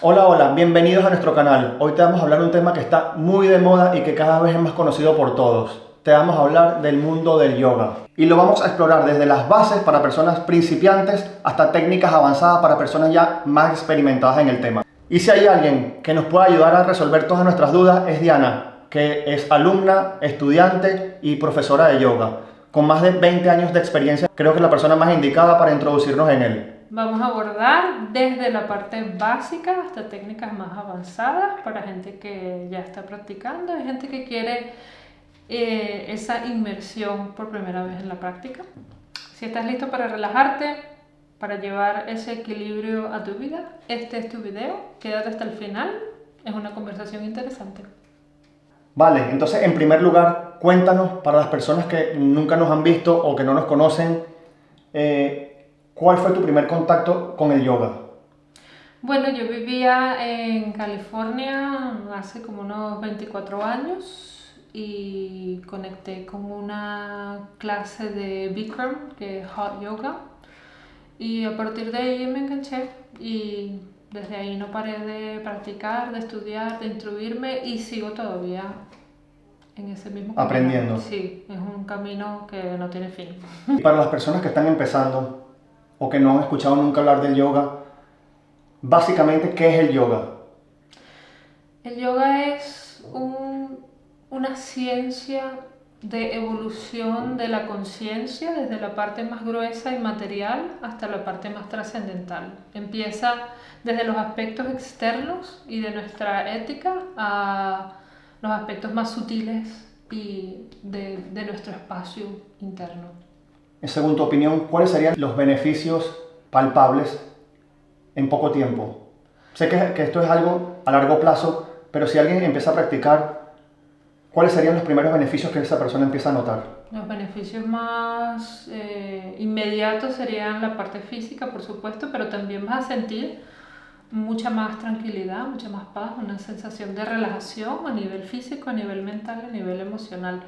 Hola, hola, bienvenidos a nuestro canal. Hoy te vamos a hablar de un tema que está muy de moda y que cada vez es más conocido por todos. Te vamos a hablar del mundo del yoga. Y lo vamos a explorar desde las bases para personas principiantes hasta técnicas avanzadas para personas ya más experimentadas en el tema. Y si hay alguien que nos pueda ayudar a resolver todas nuestras dudas es Diana, que es alumna, estudiante y profesora de yoga. Con más de 20 años de experiencia, creo que es la persona más indicada para introducirnos en él. Vamos a abordar desde la parte básica hasta técnicas más avanzadas para gente que ya está practicando y gente que quiere esa inmersión por primera vez en la práctica. Si estás listo para relajarte, para llevar ese equilibrio a tu vida, este es tu video. Quédate hasta el final, es una conversación interesante. Vale, entonces en primer lugar, cuéntanos para las personas que nunca nos han visto o que no nos conocen, ¿cuál fue tu primer contacto con el yoga? Bueno, yo vivía en California hace como unos 24 años y conecté con una clase de Bikram, que es Hot Yoga, y a partir de ahí me enganché y desde ahí no paré de practicar, de estudiar, de instruirme y sigo todavía en ese mismo camino. Aprendiendo. Sí, es un camino que no tiene fin. Y para las personas que están empezando o que no han escuchado nunca hablar del yoga, básicamente, ¿qué es el yoga? El yoga es una ciencia de evolución de la conciencia desde la parte más gruesa y material hasta la parte más trascendental. Empieza desde los aspectos externos y de nuestra ética a los aspectos más sutiles y de nuestro espacio interno. Según tu opinión, ¿cuáles serían los beneficios palpables en poco tiempo? Sé que esto es algo a largo plazo, pero si alguien empieza a practicar, ¿cuáles serían los primeros beneficios que esa persona empieza a notar? Los beneficios más inmediatos serían la parte física, por supuesto, pero también vas a sentir mucha más tranquilidad, mucha más paz, una sensación de relajación a nivel físico, a nivel mental, a nivel emocional.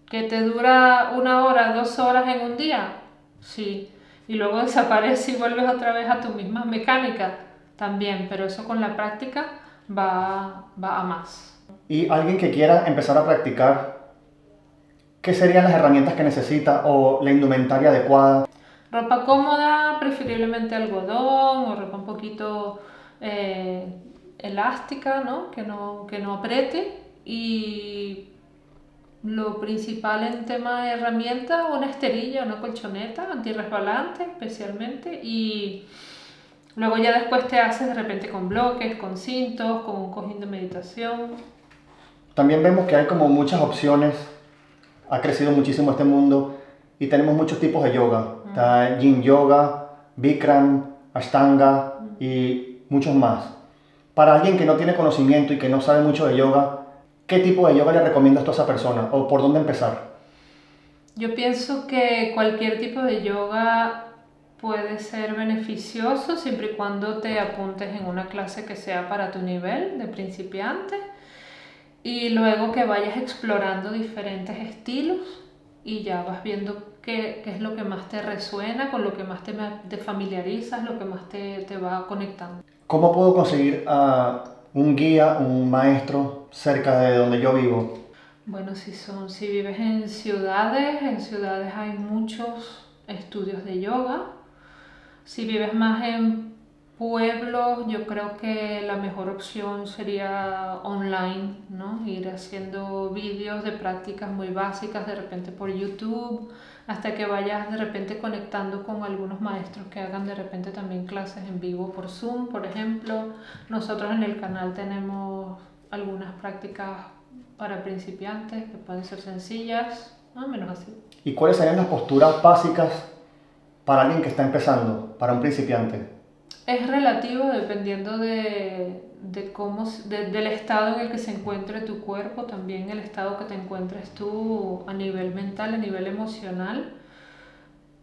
¿Que te dura 1 hora, 2 horas en un día? Sí. Y luego desaparece y vuelves otra vez a tu misma mecánica, también, pero eso con la práctica va a más. Y alguien que quiera empezar a practicar, ¿qué serían las herramientas que necesita o la indumentaria adecuada? Ropa cómoda, preferiblemente algodón o ropa un poquito elástica, ¿no? Que no apriete. Y lo principal en tema de herramientas, una esterilla, una colchoneta antirresbalante especialmente. Y luego ya después te haces de repente con bloques, con cintos, con un cojín de meditación. También vemos que hay como muchas opciones, ha crecido muchísimo este mundo y tenemos muchos tipos de yoga. Está Yin Yoga, Bikram, Ashtanga y muchos más. Para alguien que no tiene conocimiento y que no sabe mucho de yoga, ¿qué tipo de yoga le recomiendas tú a esa persona o por dónde empezar? Yo pienso que cualquier tipo de yoga puede ser beneficioso siempre y cuando te apuntes en una clase que sea para tu nivel de principiante y luego que vayas explorando diferentes estilos y ya vas viendo qué es lo que más te resuena, con lo que más te familiarizas, lo que más te va conectando. ¿Cómo puedo conseguir a un guía, un maestro cerca de donde yo vivo? Bueno, si vives en ciudades hay muchos estudios de yoga. Si vives más en pueblos, yo creo que la mejor opción sería online, ¿no? Ir haciendo vídeos de prácticas muy básicas, de repente por YouTube, hasta que vayas de repente conectando con algunos maestros que hagan de repente también clases en vivo por Zoom, por ejemplo. Nosotros en el canal tenemos algunas prácticas para principiantes que pueden ser sencillas, más o menos así. ¿Y cuáles serían las posturas básicas para alguien que está empezando, para un principiante? Es relativo dependiendo del estado en el que se encuentre tu cuerpo, también el estado que te encuentres tú a nivel mental, a nivel emocional,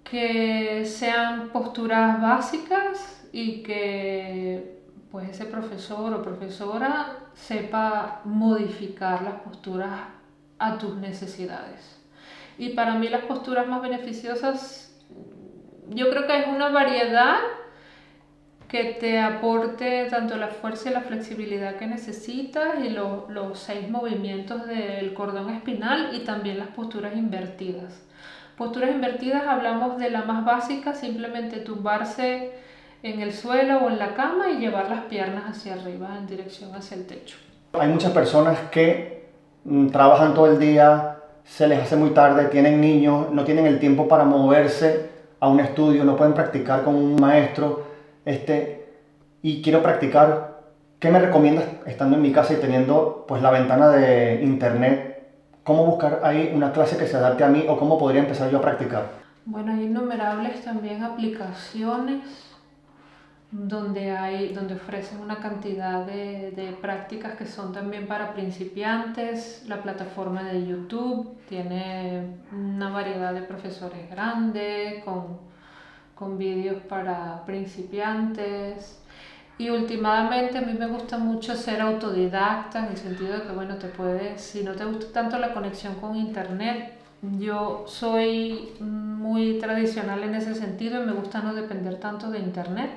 que sean posturas básicas y que pues ese profesor o profesora sepa modificar las posturas a tus necesidades. Y para mí las posturas más beneficiosas, yo creo que es una variedad que te aporte tanto la fuerza y la flexibilidad que necesitas y los 6 movimientos del cordón espinal y también las posturas invertidas. Posturas invertidas hablamos de la más básica, simplemente tumbarse en el suelo o en la cama y llevar las piernas hacia arriba en dirección hacia el techo. Hay muchas personas que trabajan todo el día, se les hace muy tarde, tienen niños, no tienen el tiempo para moverse a un estudio, no pueden practicar con un maestro, y quiero practicar. ¿Qué me recomiendas estando en mi casa y teniendo pues la ventana de internet? ¿Cómo buscar ahí una clase que se adapte a mí o cómo podría empezar yo a practicar? Bueno, hay innumerables también aplicaciones donde ofrecen una cantidad de prácticas que son también para principiantes. La plataforma de YouTube tiene una variedad de profesores grandes con vídeos para principiantes. Y últimamente a mí me gusta mucho ser autodidacta en el sentido de que, bueno, si no te gusta tanto la conexión con internet, yo soy muy tradicional en ese sentido y me gusta no depender tanto de internet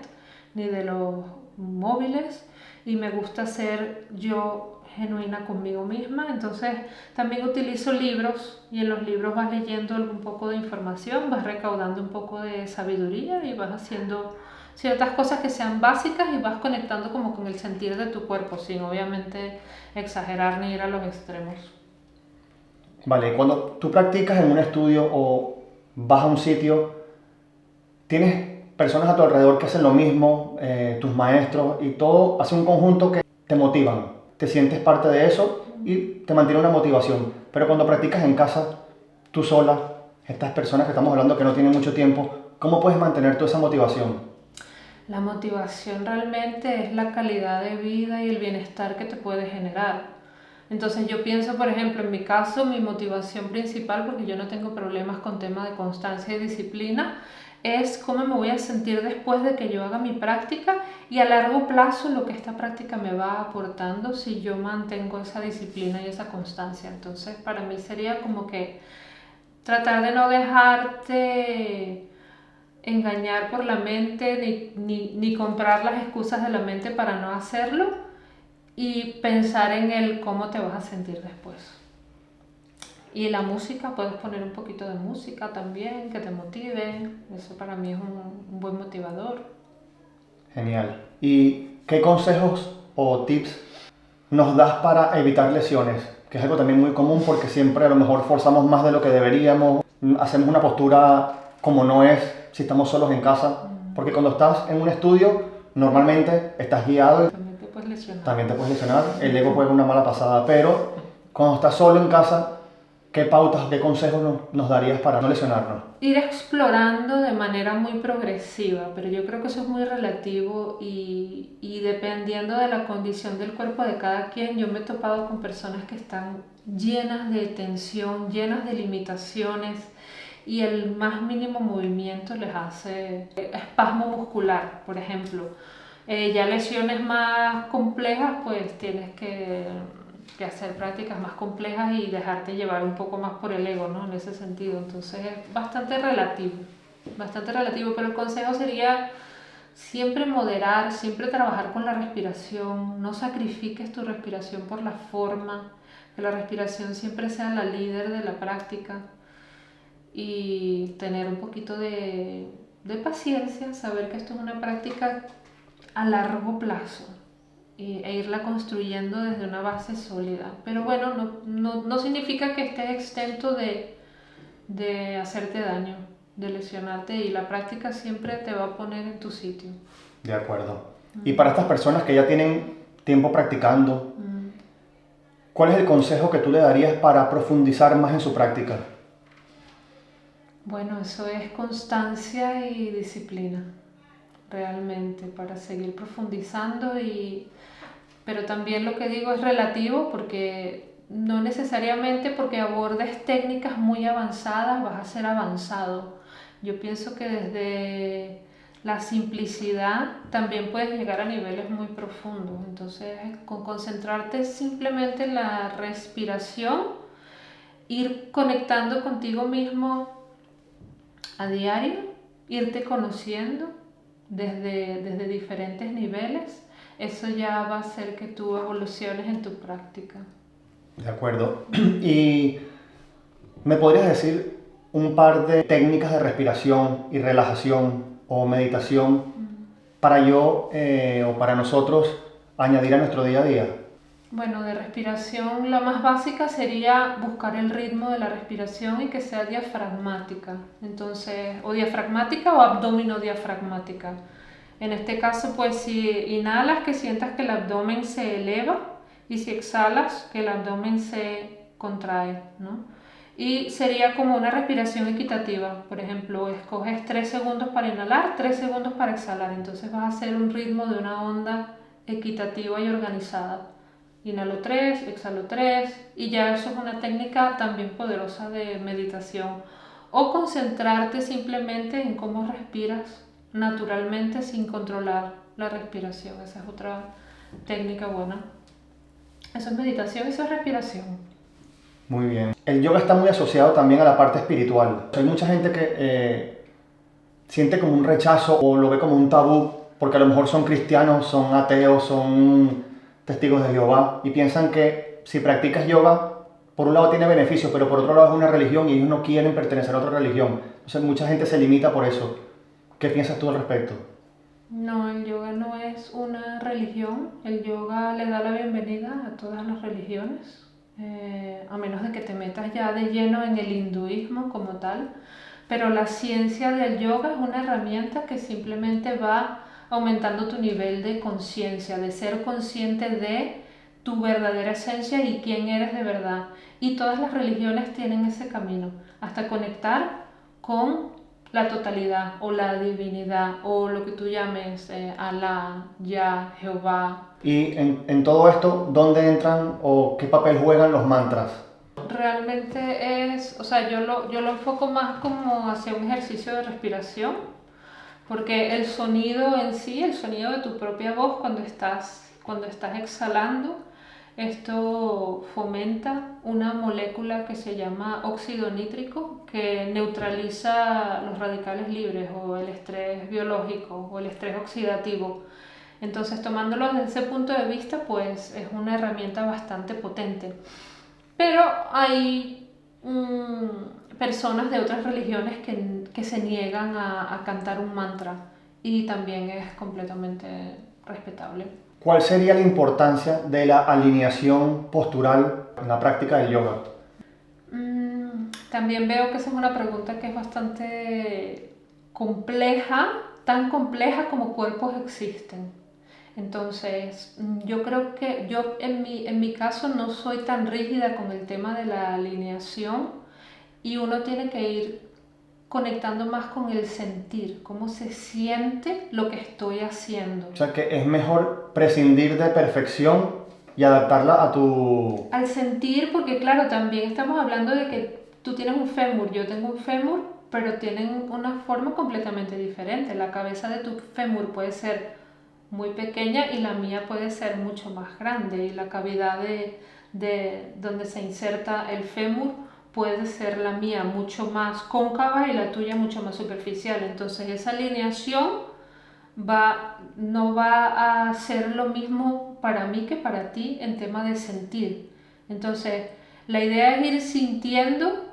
ni de los móviles y me gusta ser yo genuina conmigo misma. Entonces también utilizo libros y en los libros vas leyendo un poco de información, vas recaudando un poco de sabiduría y vas haciendo ciertas cosas que sean básicas y vas conectando como con el sentir de tu cuerpo, sin obviamente exagerar ni ir a los extremos. Vale, cuando tú practicas en un estudio o vas a un sitio, tienes personas a tu alrededor que hacen lo mismo, tus maestros, y todo hace un conjunto que te motivan. Te sientes parte de eso y te mantiene una motivación. Pero cuando practicas en casa, tú sola, estas personas que estamos hablando que no tienen mucho tiempo, ¿cómo puedes mantener toda esa motivación? La motivación realmente es la calidad de vida y el bienestar que te puede generar. Entonces yo pienso, por ejemplo, en mi caso, mi motivación principal, porque yo no tengo problemas con temas de constancia y disciplina, es cómo me voy a sentir después de que yo haga mi práctica y a largo plazo lo que esta práctica me va aportando si yo mantengo esa disciplina y esa constancia. Entonces para mí sería como que tratar de no dejarte engañar por la mente ni comprar las excusas de la mente para no hacerlo y pensar en el cómo te vas a sentir después. Y la música, puedes poner un poquito de música también que te motive, eso para mí es un buen motivador. Genial. ¿Y qué consejos o tips nos das para evitar lesiones? Que es algo también muy común porque siempre a lo mejor forzamos más de lo que deberíamos, hacemos una postura como no es si estamos solos en casa, porque cuando estás en un estudio normalmente estás guiado y También te puedes lesionar. también te puedes lesionar, el ego juega una mala pasada, pero cuando estás solo en casa, ¿qué pautas, qué consejos nos darías para no lesionarnos? Ir explorando de manera muy progresiva, pero yo creo que eso es muy relativo y dependiendo de la condición del cuerpo de cada quien, yo me he topado con personas que están llenas de tensión, llenas de limitaciones y el más mínimo movimiento les hace espasmo muscular, por ejemplo. Ya lesiones más complejas, pues tienes que hacer prácticas más complejas y dejarte llevar un poco más por el ego, ¿no? En ese sentido. Entonces es bastante relativo, pero el consejo sería siempre moderar, siempre trabajar con la respiración, no sacrifiques tu respiración por la forma, que la respiración siempre sea la líder de la práctica y tener un poquito de paciencia, saber que esto es una práctica a largo plazo e irla construyendo desde una base sólida. Pero bueno, no significa que estés exento de hacerte daño, de lesionarte y la práctica siempre te va a poner en tu sitio. De acuerdo. Y para estas personas que ya tienen tiempo practicando, ¿cuál es el consejo que tú le darías para profundizar más en su práctica? Bueno, eso es constancia y disciplina, realmente, para seguir profundizando pero también lo que digo es relativo porque no necesariamente porque abordes técnicas muy avanzadas vas a ser avanzado. Yo pienso que desde la simplicidad también puedes llegar a niveles muy profundos. Entonces, con concentrarte simplemente en la respiración, ir conectando contigo mismo a diario, irte conociendo desde diferentes niveles, eso ya va a hacer que tú evoluciones en tu práctica. De acuerdo. ¿Y me podrías decir un par de técnicas de respiración y relajación o meditación para yo o para nosotros añadir a nuestro día a día? Bueno, de respiración la más básica sería buscar el ritmo de la respiración y que sea diafragmática. Entonces, o diafragmática o abdominodiafragmática. En este caso, pues si inhalas, que sientas que el abdomen se eleva y si exhalas, que el abdomen se contrae, ¿no? Y sería como una respiración equitativa. Por ejemplo, escoges 3 segundos para inhalar, 3 segundos para exhalar. Entonces vas a hacer un ritmo de una onda equitativa y organizada. Inhalo 3, exhalo 3 y ya eso es una técnica también poderosa de meditación. O concentrarte simplemente en cómo respiras naturalmente sin controlar la respiración. Esa es otra técnica buena. Eso es meditación y eso es respiración. Muy bien. El yoga está muy asociado también a la parte espiritual. Hay mucha gente que siente como un rechazo o lo ve como un tabú porque a lo mejor son cristianos, son ateos, son testigos de Jehová y piensan que si practicas yoga, por un lado tiene beneficios, pero por otro lado es una religión y ellos no quieren pertenecer a otra religión. Entonces mucha gente se limita por eso. ¿Qué piensas tú al respecto? No, el yoga no es una religión. El yoga le da la bienvenida a todas las religiones, a menos de que te metas ya de lleno en el hinduismo como tal. Pero la ciencia del yoga es una herramienta que simplemente va aumentando tu nivel de conciencia, de ser consciente de tu verdadera esencia y quién eres de verdad. Y todas las religiones tienen ese camino, hasta conectar con la totalidad o la divinidad o lo que tú llames Alá, Yah, Jehová. Y en todo esto, ¿dónde entran o qué papel juegan los mantras? Realmente es, o sea, yo lo enfoco más como hacia un ejercicio de respiración, porque el sonido en sí, el sonido de tu propia voz cuando estás exhalando, esto fomenta una molécula que se llama óxido nítrico que neutraliza los radicales libres o el estrés biológico o el estrés oxidativo. Entonces, tomándolo desde ese punto de vista, pues es una herramienta bastante potente. Pero hay personas de otras religiones que se niegan a cantar un mantra y también es completamente respetable. ¿Cuál sería la importancia de la alineación postural en la práctica del yoga? También veo que esa es una pregunta que es bastante compleja, tan compleja como cuerpos existen. Entonces, yo creo que yo en mi caso no soy tan rígida con el tema de la alineación y uno tiene que ir conectando más con el sentir, cómo se siente lo que estoy haciendo. O sea que es mejor prescindir de perfección y adaptarla a tu... Al sentir, porque claro, también estamos hablando de que tú tienes un fémur, yo tengo un fémur, pero tienen una forma completamente diferente. La cabeza de tu fémur puede ser muy pequeña y la mía puede ser mucho más grande y la cavidad de donde se inserta el fémur puede ser la mía mucho más cóncava y la tuya mucho más superficial. Entonces esa alineación no va a ser lo mismo para mí que para ti en tema de sentir. Entonces la idea es ir sintiendo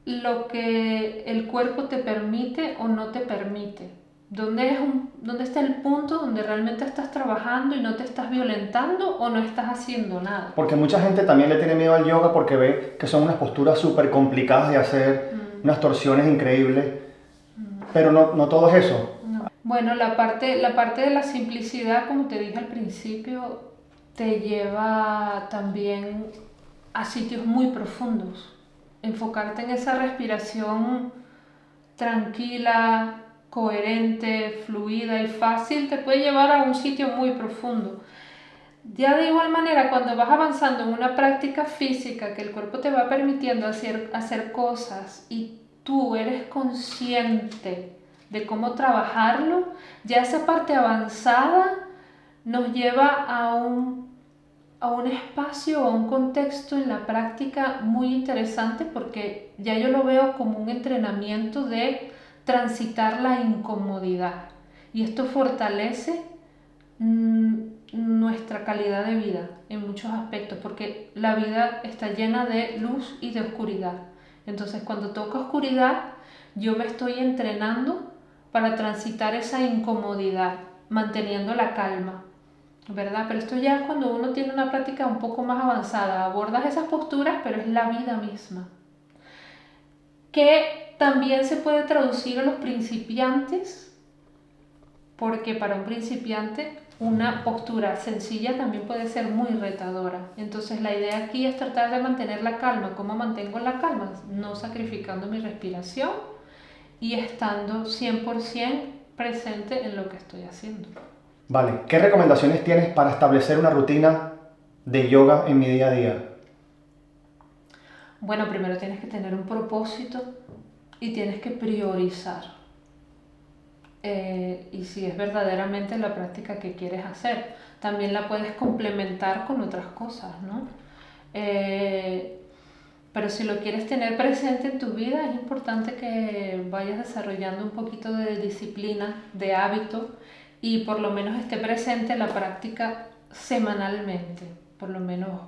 lo que el cuerpo te permite o no te permite. ¿Dónde está el punto donde realmente estás trabajando y no te estás violentando o no estás haciendo nada? Porque mucha gente también le tiene miedo al yoga porque ve que son unas posturas súper complicadas de hacer, unas torsiones increíbles, pero no todo es eso. No. Bueno, la parte de la simplicidad, como te dije al principio, te lleva también a sitios muy profundos. Enfocarte en esa respiración tranquila, coherente, fluida y fácil te puede llevar a un sitio muy profundo. Ya de igual manera, cuando vas avanzando en una práctica física que el cuerpo te va permitiendo hacer cosas y tú eres consciente de cómo trabajarlo, ya esa parte avanzada nos lleva a un espacio o a un contexto en la práctica muy interesante porque ya yo lo veo como un entrenamiento de transitar la incomodidad. Y esto fortalece nuestra calidad de vida en muchos aspectos, porque la vida está llena de luz y de oscuridad. Entonces, cuando toca oscuridad, yo me estoy entrenando para transitar esa incomodidad, manteniendo la calma, ¿verdad? Pero esto ya es cuando uno tiene una práctica un poco más avanzada, abordas esas posturas, pero es la vida misma. Que también se puede traducir a los principiantes, porque para un principiante una postura sencilla también puede ser muy retadora. Entonces la idea aquí es tratar de mantener la calma. ¿Cómo mantengo la calma? No sacrificando mi respiración y estando 100% presente en lo que estoy haciendo. Vale, ¿qué recomendaciones tienes para establecer una rutina de yoga en mi día a día? Bueno, primero tienes que tener un propósito y tienes que priorizar. Y si es verdaderamente la práctica que quieres hacer, también la puedes complementar con otras cosas, ¿no? Pero si lo quieres tener presente en tu vida, es importante que vayas desarrollando un poquito de disciplina, de hábito, y por lo menos esté presente la práctica semanalmente, por lo menos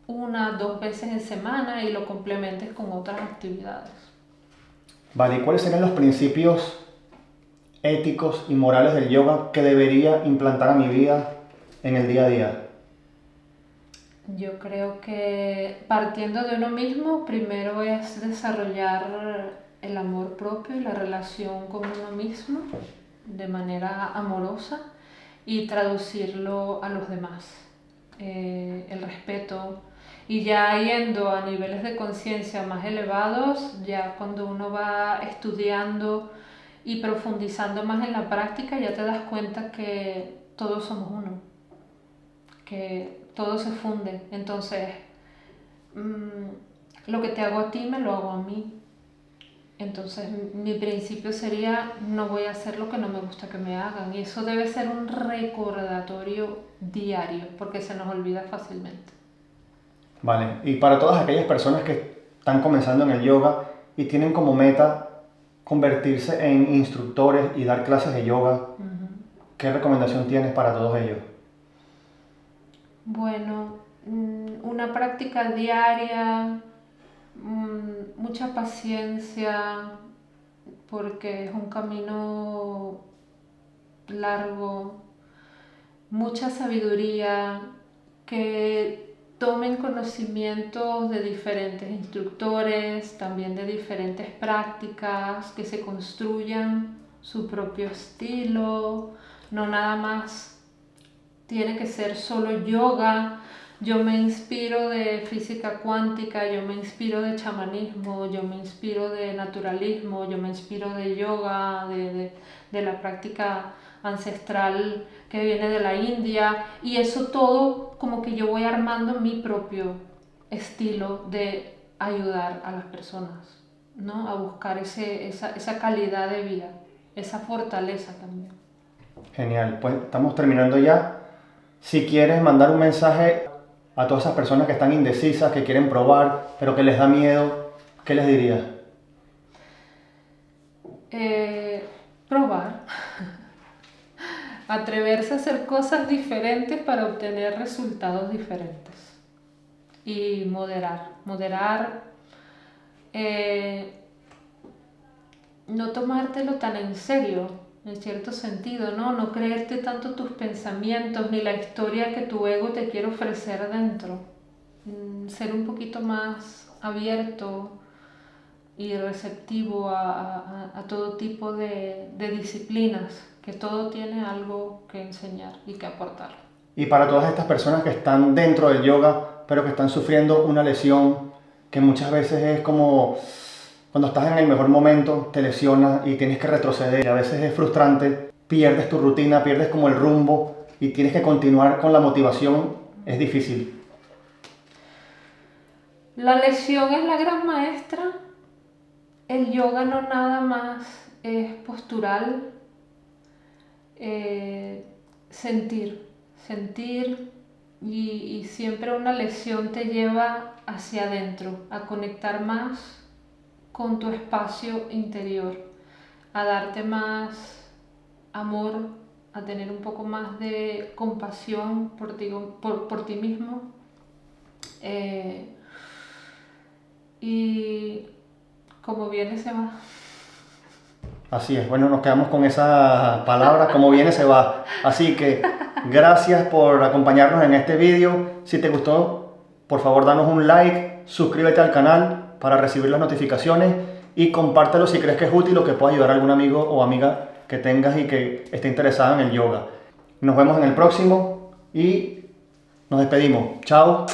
1 o 2 veces en semana, y lo complementes con otras actividades. Vale, ¿y cuáles serían los principios éticos y morales del yoga que debería implantar a mi vida en el día a día? Yo creo que partiendo de uno mismo, primero es desarrollar el amor propio y la relación con uno mismo de manera amorosa y traducirlo a los demás. El respeto, y ya yendo a niveles de conciencia más elevados, ya cuando uno va estudiando y profundizando más en la práctica, ya te das cuenta que todos somos uno, que todo se funde. Entonces, lo que te hago a ti me lo hago a mí. Entonces, mi principio sería: no voy a hacer lo que no me gusta que me hagan. Y eso debe ser un recordatorio diario, porque se nos olvida fácilmente. Vale, y para todas aquellas personas que están comenzando en el yoga y tienen como meta convertirse en instructores y dar clases de yoga, ¿qué recomendación tienes para todos ellos? Bueno, una práctica diaria, mucha paciencia, porque es un camino largo, mucha sabiduría, que tomen conocimientos de diferentes instructores, también de diferentes prácticas, que se construyan su propio estilo, no nada más tiene que ser solo yoga. Yo me inspiro de física cuántica, yo me inspiro de chamanismo, yo me inspiro de naturalismo, yo me inspiro de yoga, de la práctica ancestral que viene de la India, y eso todo como que yo voy armando mi propio estilo de ayudar a las personas, ¿no? A buscar esa calidad de vida, esa fortaleza también. Genial, pues estamos terminando ya. Si quieres mandar un mensaje a todas esas personas que están indecisas, que quieren probar, pero que les da miedo, ¿qué les dirías? Probar. Atreverse a hacer cosas diferentes para obtener resultados diferentes. Y moderar, no tomártelo tan en serio, en cierto sentido, ¿no? No creerte tanto tus pensamientos ni la historia que tu ego te quiere ofrecer dentro. Ser un poquito más abierto y receptivo a todo tipo de disciplinas, que todo tiene algo que enseñar y que aportar. Y para todas estas personas que están dentro del yoga, pero que están sufriendo una lesión, que muchas veces es como cuando estás en el mejor momento, te lesionas y tienes que retroceder, y a veces es frustrante, pierdes tu rutina, pierdes como el rumbo y tienes que continuar con la motivación, es difícil. La lesión es la gran maestra. El yoga no nada más es postural, sentir, y siempre una lesión te lleva hacia adentro, a conectar más con tu espacio interior, a darte más amor, a tener un poco más de compasión por ti mismo. Y como viene se va. Así es, bueno, nos quedamos con esa palabra, como viene se va. Así que gracias por acompañarnos en este vídeo. Si te gustó, por favor danos un like, suscríbete al canal para recibir las notificaciones y compártelo si crees que es útil o que pueda ayudar a algún amigo o amiga que tengas y que esté interesado en el yoga. Nos vemos en el próximo y nos despedimos. Chao.